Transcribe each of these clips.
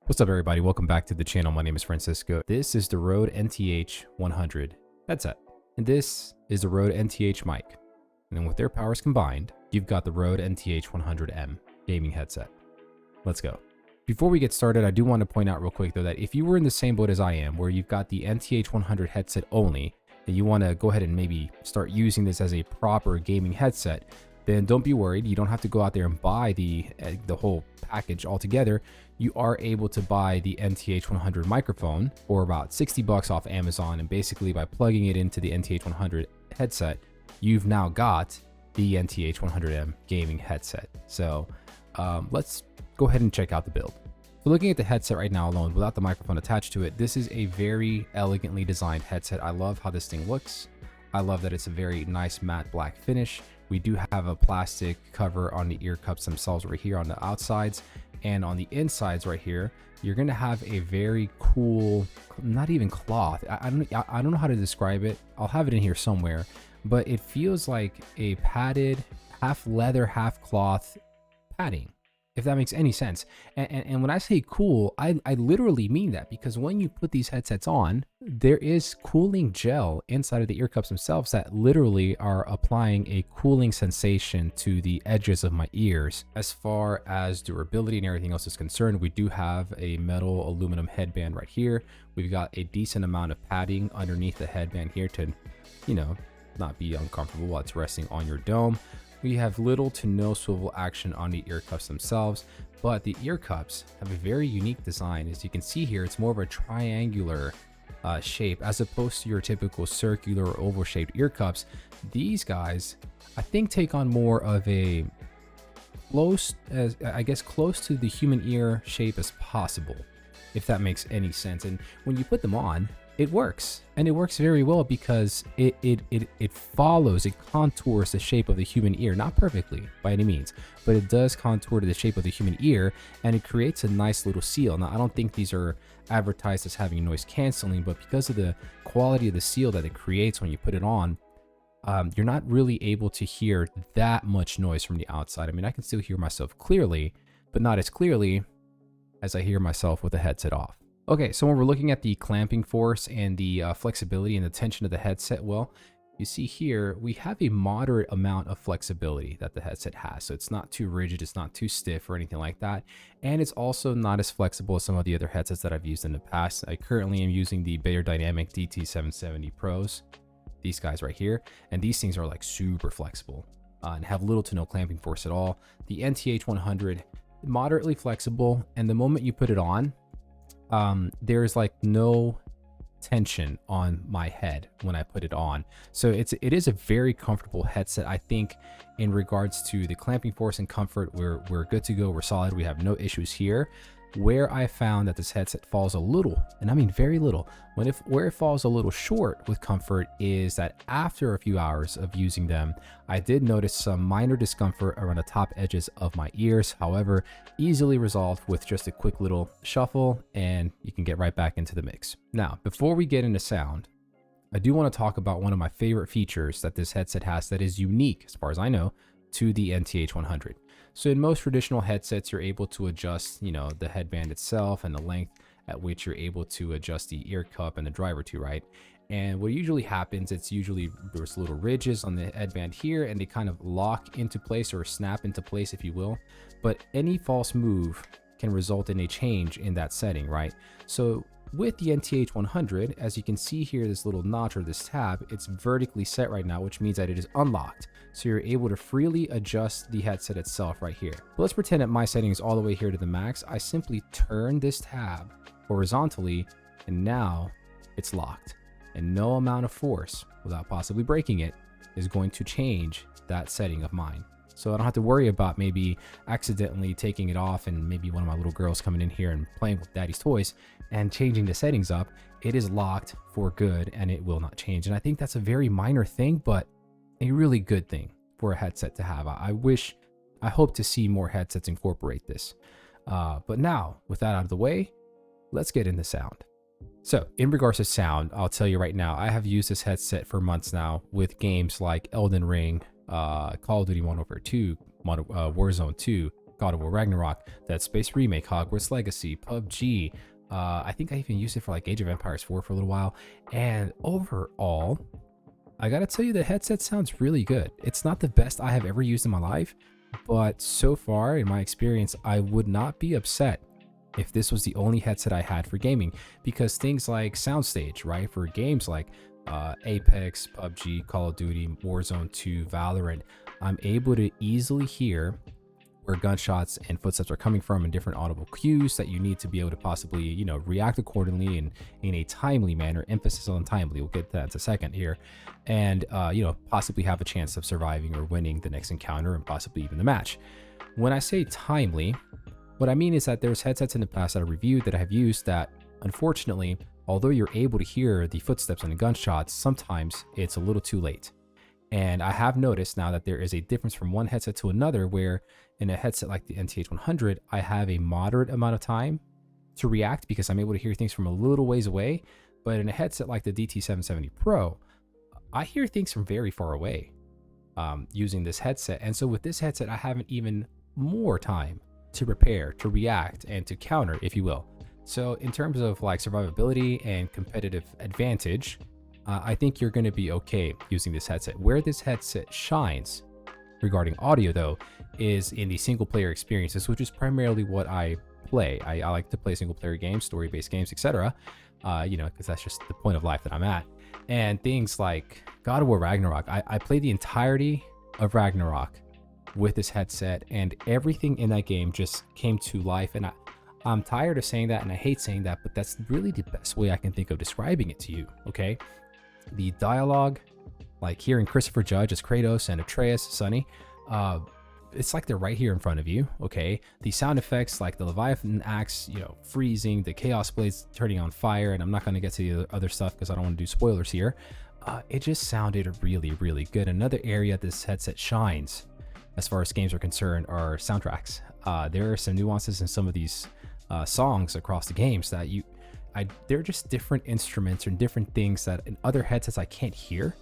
What's up, everybody? Welcome back to the channel. My name is Francisco. This is the Rode NTH100 headset, and this is the Rode NTH mic. And then with their powers combined, you've got the Rode NTH100-M gaming headset. Let's go. Before we get started, I do want to point out real quick though that if you were in the same boat as I am, where you've got the NTH100 headset only, and you want to go ahead and maybe start using this as a proper gaming headset, then don't be worried. You don't have to go out there and buy the whole package altogether. You are able to buy the NTH100 microphone for about 60 bucks off Amazon, and basically by plugging it into the NTH100 headset, you've now got the NTH100-M gaming headset. So let's go ahead and check out the build. So looking at the headset right now alone, without the microphone attached to it, this is a very elegantly designed headset. I love how this thing looks. I love that it's a very nice matte black finish. We do have a plastic cover on the ear cups themselves right here on the outsides, and on the insides right here, you're gonna have a very cool, not even cloth. I don't know how to describe it. I'll have it in here somewhere, but it feels like a padded, half leather, half cloth padding, if that makes any sense. And when I say cool, I literally mean that, because when you put these headsets on, there is cooling gel inside of the ear cups themselves that literally are applying a cooling sensation to the edges of my ears. As far as durability and everything else is concerned, we do have a metal aluminum headband right here. We've got a decent amount of padding underneath the headband here to, you know, not be uncomfortable while it's resting on your dome. We have little to no swivel action on the ear cups themselves, but the ear cups have a very unique design. As you can see here, it's more of a triangular shape as opposed to your typical circular or oval shaped ear cups. These guys, I think, take on more of a close to the human ear shape as possible, if that makes any sense. And when you put them on, it works, and it works very well, because it follows, it contours the shape of the human ear, not perfectly by any means, but it does contour to the shape of the human ear, and it creates a nice little seal. Now, I don't think these are advertised as having noise canceling, but because of the quality of the seal that it creates when you put it on, you're not really able to hear that much noise from the outside. I mean, I can still hear myself clearly, but not as clearly as I hear myself with the headset off. Okay, so when we're looking at the clamping force and the flexibility and the tension of the headset, well, you see here, we have a moderate amount of flexibility that the headset has. So it's not too rigid, it's not too stiff or anything like that. And it's also not as flexible as some of the other headsets that I've used in the past. I currently am using the Beyerdynamic DT770 Pros, these guys right here. And these things are like super flexible and have little to no clamping force at all. The NTH100, moderately flexible. And the moment you put it on, there's like no tension on my head when I put it on. So it is a very comfortable headset. I think in regards to the clamping force and comfort, we're good to go. We're solid. We have no issues here. Where I found that this headset falls a little, and I mean very little, where it falls a little short with comfort is that after a few hours of using them, I did notice some minor discomfort around the top edges of my ears. However, easily resolved with just a quick little shuffle, and you can get right back into the mix. Now, before we get into sound, I do want to talk about one of my favorite features that this headset has that is unique, as far as I know, to the NTH100. So in most traditional headsets, you're able to adjust, you know, the headband itself and the length at which you're able to adjust the ear cup and the driver to, right? And what usually happens, it's usually there's little ridges on the headband here, and they kind of lock into place or snap into place, if you will. But any false move can result in a change in that setting, right? So with the NTH100, as you can see here, this little notch or this tab, it's vertically set right now, which means that it is unlocked. So you're able to freely adjust the headset itself right here. But let's pretend that my setting is all the way here to the max. I simply turn this tab horizontally, and now it's locked. And no amount of force, without possibly breaking it, is going to change that setting of mine. So I don't have to worry about maybe accidentally taking it off and maybe one of my little girls coming in here and playing with daddy's toys and changing the settings up. It is locked for good, and it will not change. And I think that's a very minor thing, but a really good thing for a headset to have. I hope to see more headsets incorporate this. But now, with that out of the way, let's get into sound. So in regards to sound, I'll tell you right now, I have used this headset for months now with games like Elden Ring, Call of Duty Modern Warfare 2, Warzone 2, God of War Ragnarok, Dead Space Remake, Hogwarts Legacy, PUBG. I think I even used it for like Age of Empires 4 for a little while. And overall, I gotta tell you, the headset sounds really good. It's not the best I have ever used in my life, but so far in my experience, I would not be upset if this was the only headset I had for gaming, because things like Soundstage, right, for games like Apex, PUBG, Call of Duty, Warzone 2, Valorant, I'm able to easily hear where gunshots and footsteps are coming from and different audible cues that you need to be able to possibly, you know, react accordingly and in a timely manner. Emphasis on timely. We'll get to that in a second here. And, you know, possibly have a chance of surviving or winning the next encounter and possibly even the match. When I say timely, what I mean is that there's headsets in the past that I reviewed that I have used that, unfortunately, although you're able to hear the footsteps and the gunshots, sometimes it's a little too late. And I have noticed now that there is a difference from one headset to another, where in a headset like the NTH100, I have a moderate amount of time to react because I'm able to hear things from a little ways away. But in a headset like the DT770 Pro, I hear things from very far away using this headset. And so with this headset, I have even more time to prepare, to react, and to counter, if you will. So in terms of like survivability and competitive advantage, I think you're going to be okay using this headset. Where this headset shines regarding audio, though, is in the single player experiences, which is primarily what I play. I like to play single player games, story-based games, etc. You know, because that's just the point of life that I'm at. And things like God of War Ragnarok, I played the entirety of Ragnarok with this headset, and everything in that game just came to life. And I'm tired of saying that, and I hate saying that, but that's really the best way I can think of describing it to you, okay? The dialogue, like hearing Christopher Judge as Kratos and Atreus, Sonny, it's like they're right here in front of you, okay? The sound effects, like the Leviathan axe, you know, freezing, the Chaos Blades turning on fire, and I'm not going to get to the other stuff because I don't want to do spoilers here. It just sounded really, really good. Another area this headset shines, as far as games are concerned, are soundtracks. There are some nuances in some of these songs across the games that they're just different instruments and different things that in other headsets I can't hear,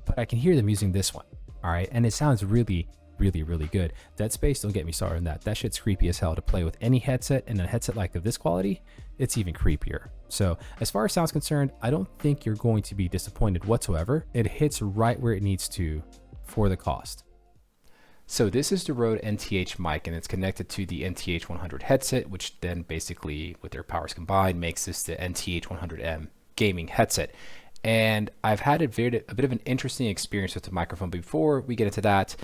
but I can hear them using this one. All right. And it sounds really, really, really good. Dead Space, don't get me started on that. That shit's creepy as hell to play with any headset, and a headset like of this quality, it's even creepier. So as far as sound's concerned, I don't think you're going to be disappointed whatsoever. It hits right where it needs to for the cost. So this is the Rode NTH mic, and it's connected to the NTH100 headset, which then basically, with their powers combined, makes this the NTH100-M gaming headset. And I've had a bit of an interesting experience with the microphone. Before we get into that,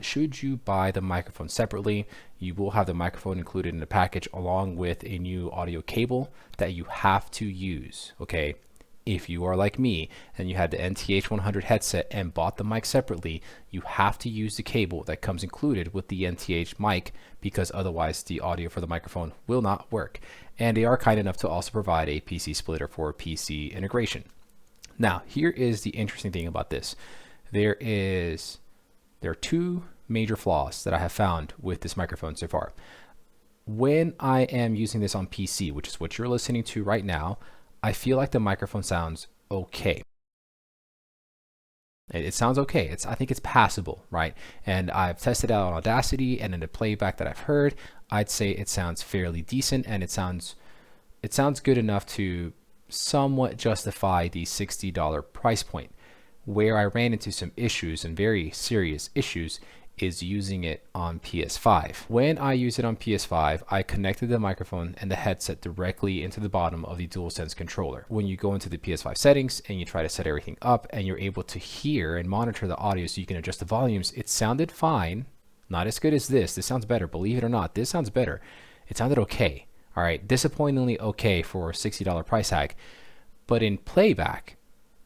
should you buy the microphone separately, you will have the microphone included in the package along with a new audio cable that you have to use, okay? If you are like me and you had the NTH100 headset and bought the mic separately, you have to use the cable that comes included with the NTH mic, because otherwise the audio for the microphone will not work. And they are kind enough to also provide a PC splitter for PC integration. Now, here is the interesting thing about this. There are two major flaws that I have found with this microphone so far. When I am using this on PC, which is what you're listening to right now, I feel like the microphone sounds okay. It sounds okay. I think it's passable, right? And I've tested out on Audacity, and in the playback that I've heard, I'd say it sounds fairly decent, and it sounds good enough to somewhat justify the $60 price point. Where I ran into some issues, and very serious issues, is using it on PS5. When I use it on PS5, I connected the microphone and the headset directly into the bottom of the DualSense controller. When you go into the PS5 settings and you try to set everything up, and you're able to hear and monitor the audio so you can adjust the volumes, it sounded fine. Not as good as this. This sounds better. Believe it or not, this sounds better. It sounded okay. All right, disappointingly okay for a $60 price tag. But in playback,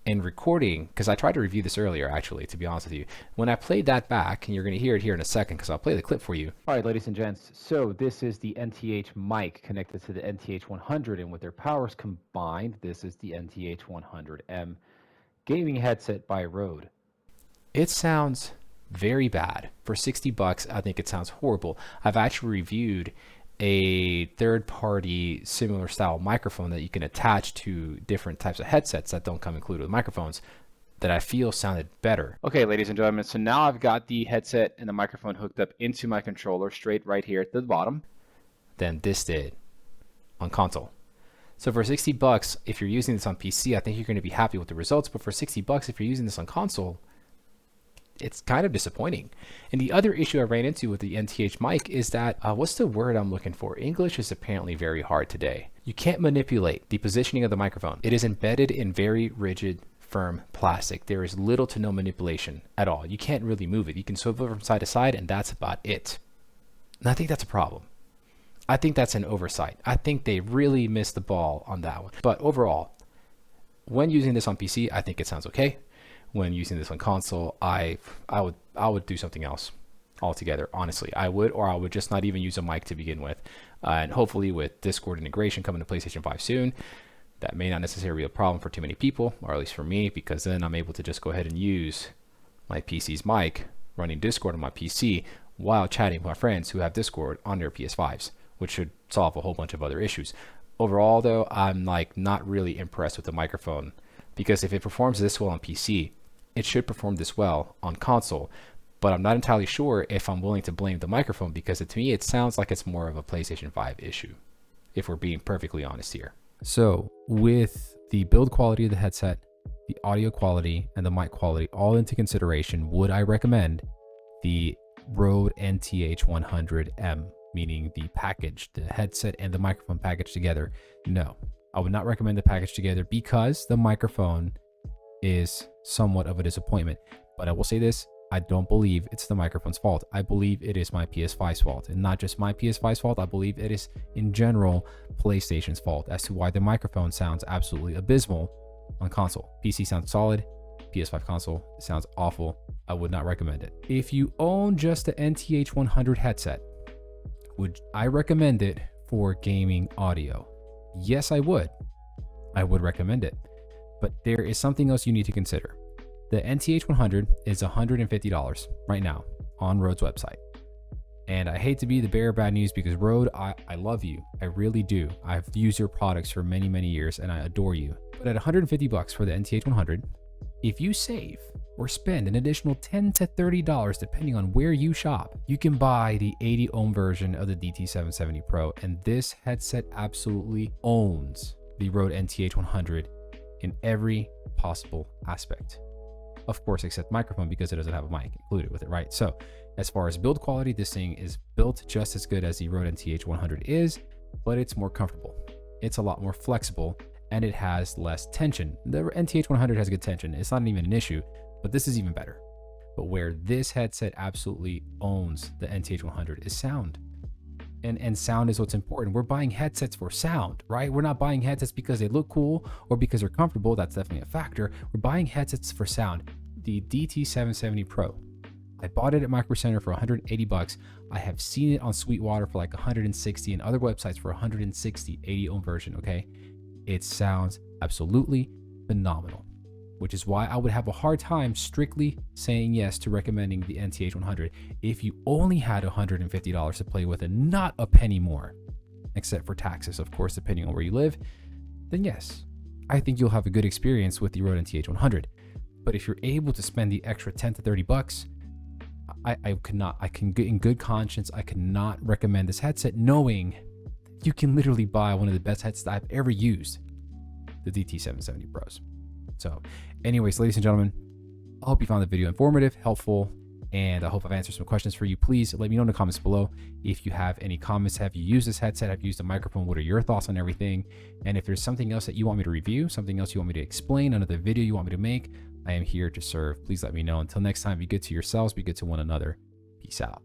in recording, because I tried to review this earlier, actually, to be honest with you, when I played that back, and you're going to hear it here in a second because I'll play the clip for you. All right, ladies and gents, so this is the NTH mic connected to the NTH100, and with their powers combined, this is the NTH100-M gaming headset by Rode. It sounds very bad. For $60, I think it sounds horrible. I've actually reviewed a third-party similar style microphone that you can attach to different types of headsets that don't come included with microphones. that I feel sounded better. Okay, ladies and gentlemen, so now I've got the headset and the microphone hooked up into my controller straight right here at the bottom than this did on console. So for 60 bucks, if you're using this on PC, I think you're going to be happy with the results. But for 60 bucks, if you're using this on console, it's kind of disappointing. And the other issue I ran into with the NTH mic is that, what's the word I'm looking for? English is apparently very hard today. You can't manipulate the positioning of the microphone. It is embedded in very rigid, firm plastic. There is little to no manipulation at all. You can't really move it. You can swivel from side to side, and that's about it. And I think that's a problem. I think that's an oversight. I think they really missed the ball on that one. But overall, when using this on PC, I think it sounds okay. When using this on console, I would do something else altogether. Honestly, I would, or I would just not even use a mic to begin with. And hopefully with Discord integration coming to PlayStation 5 soon, that may not necessarily be a problem for too many people, or at least for me, because then I'm able to just go ahead and use my PC's mic running Discord on my PC while chatting with my friends who have Discord on their PS5s, which should solve a whole bunch of other issues. Overall though, I'm not really impressed with the microphone, because if it performs this well on PC, it should perform this well on console. But I'm not entirely sure if I'm willing to blame the microphone, because to me it sounds like it's more of a PlayStation 5 issue, if we're being perfectly honest here. So with the build quality of the headset, the audio quality, and the mic quality all into consideration, would I recommend the Rode NTH100-M, meaning the package, the headset and the microphone package together? No, I would not recommend the package together, because the microphone is somewhat of a disappointment. But I will say this, I don't believe it's the microphone's fault. I believe it is my PS5's fault, and not just my PS5's fault. I believe it is in general PlayStation's fault as to why the microphone sounds absolutely abysmal on console. PC sounds solid, PS5 console sounds awful. I would not recommend it. If you own just the NTH100 headset, would I recommend it for gaming audio? Yes, I would. I would recommend it. But there is something else you need to consider. The NTH100 is $150 right now on Rode's website. And I hate to be the bearer of bad news, because Rode, I love you. I really do. I've used your products for many, many years and I adore you. But at $150 for the NTH100, if you save or spend an additional $10 to $30 depending on where you shop, you can buy the 80 ohm version of the DT770 Pro. And this headset absolutely owns the Rode NTH100 in every possible aspect. Of course, except microphone, because it doesn't have a mic included with it, right? So as far as build quality, this thing is built just as good as the Rode NTH100 is, but it's more comfortable. It's a lot more flexible, and it has less tension. The NTH100 has good tension. It's not even an issue, but this is even better. But where this headset absolutely owns the NTH100 is sound. And sound is what's important. We're buying headsets for sound, right? We're not buying headsets because they look cool or because they're comfortable. That's definitely a factor. We're buying headsets for sound. The DT770 Pro, I bought it at Micro Center for $180. I have seen it on Sweetwater for like 160 and other websites for 160, 80 ohm version, okay? It sounds absolutely phenomenal, which is why I would have a hard time strictly saying yes to recommending the NTH100 if you only had $150 to play with and not a penny more, except for taxes, of course, depending on where you live. Then yes, I think you'll have a good experience with the Rode NTH100. But if you're able to spend the extra 10 to 30 bucks, I can in good conscience, I cannot recommend this headset, knowing you can literally buy one of the best headsets I've ever used, the DT770 Pros. So anyways, ladies and gentlemen, I hope you found the video informative, helpful, and I hope I've answered some questions for you. Please let me know in the comments below if you have any comments. Have you used this headset? Have you used a microphone? What are your thoughts on everything? And if there's something else that you want me to review, something else you want me to explain, another video you want me to make, I am here to serve. Please let me know. Until next time, be good to yourselves, be good to one another. Peace out.